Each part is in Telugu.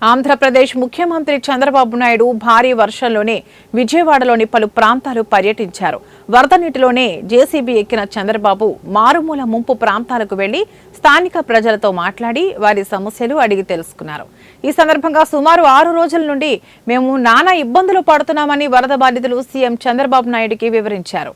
ఆంధ్రప్రదేశ్ ముఖ్యమంత్రి చంద్రబాబు నాయుడు భారీ వర్షంలోనే విజయవాడలోని పలు ప్రాంతాలు పర్యటించారు. వరద నీటిలోనే జేసీబీ ఎక్కిన చంద్రబాబు మారుమూల ముంపు ప్రాంతాలకు వెళ్లి స్థానిక ప్రజలతో మాట్లాడి వారి సమస్యలు అడిగి తెలుసుకున్నారు. ఈ సందర్భంగా సుమారు 6 రోజుల నుండి మేము నానా ఇబ్బందులు పడుతున్నామని వరద బాధితులు సీఎం చంద్రబాబు నాయుడుకి వివరించారు.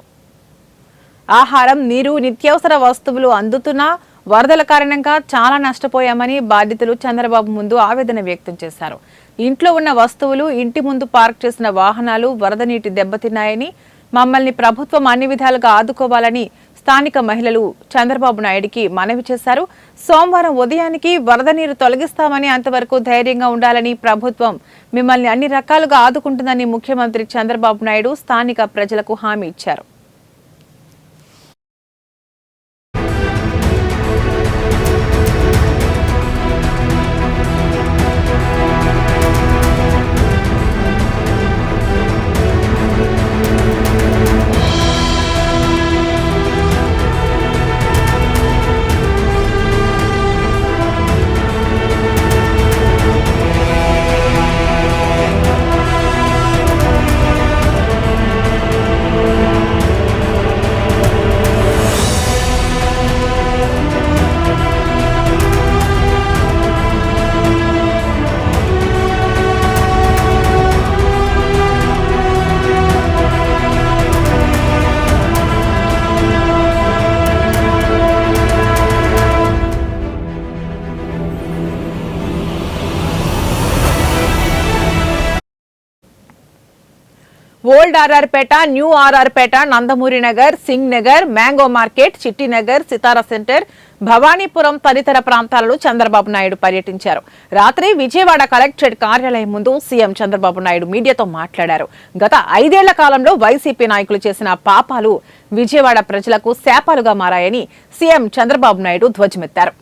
ఆహారం, నీరు, నిత్యావసర వస్తువులు అందుతున్నా వరదల కారణంగా చాలా నష్టపోయామని బాధితులు చంద్రబాబు ముందు ఆవేదన వ్యక్తం చేశారు. ఇంట్లో ఉన్న వస్తువులు, ఇంటి ముందు పార్క్ చేసిన వాహనాలు వరద నీటి దెబ్బతిన్నాయని, మమ్మల్ని ప్రభుత్వం అన్ని విధాలుగా ఆదుకోవాలని స్థానిక మహిళలు చంద్రబాబు నాయుడికి మనవి చేశారు. సోమవారం ఉదయానికి వరద నీరు తొలగిస్తామని, అంతవరకు ధైర్యంగా ఉండాలని, ప్రభుత్వం మిమ్మల్ని అన్ని రకాలుగా ఆదుకుంటుందని ముఖ్యమంత్రి చంద్రబాబు నాయుడు స్థానిక ప్రజలకు హామీ ఇచ్చారు. Old RR Peta, new RR Peta, Nandamuri Nagar, Singh Nagar, mango market, చిట్టి నగర్, సితారా సెంటర్, భవానీపురం తదితర ప్రాంతాలలో చంద్రబాబు నాయుడు పర్యటించారు. రాత్రి విజయవాడ కలెక్టరేట్ కార్యాలయం ముందు సీఎం చంద్రబాబు నాయుడు మీడియాతో మాట్లాడారు. గత 5 ఏళ్ల కాలంలో వైసీపీ నాయకులు చేసిన పాపాలు విజయవాడ ప్రజలకు శాపాలుగా మారాయని సీఎం చంద్రబాబు నాయుడు ధ్వజమెత్తారు.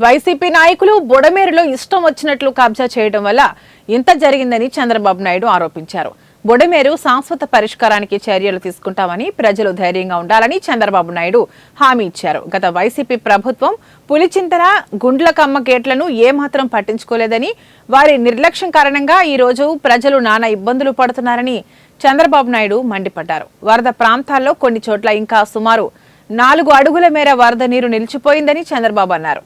వైసీపీ నాయకులు బుడమేరులో ఇష్టం వచ్చినట్లు కబ్జా చేయడం వల్ల ఇంత జరిగిందని చంద్రబాబు నాయుడు ఆరోపించారు. బుడమేరు శాశ్వత పరిష్కారానికి చర్యలు తీసుకుంటామని, ప్రజలు ధైర్యంగా ఉండాలని చంద్రబాబు నాయుడు హామీ ఇచ్చారు. గత వైసీపీ ప్రభుత్వం పులిచింతల, గుండ్లకమ్మ గేట్లను ఏమాత్రం పట్టించుకోలేదని, వారి నిర్లక్ష్యం కారణంగా ఈ రోజు ప్రజలు నానా ఇబ్బందులు పడుతున్నారని చంద్రబాబు నాయుడు మండిపడ్డారు. వరద ప్రాంతాల్లో కొన్ని చోట్ల ఇంకా సుమారు 4 అడుగుల మేర వరద నీరు నిలిచిపోయిందని చంద్రబాబు అన్నారు.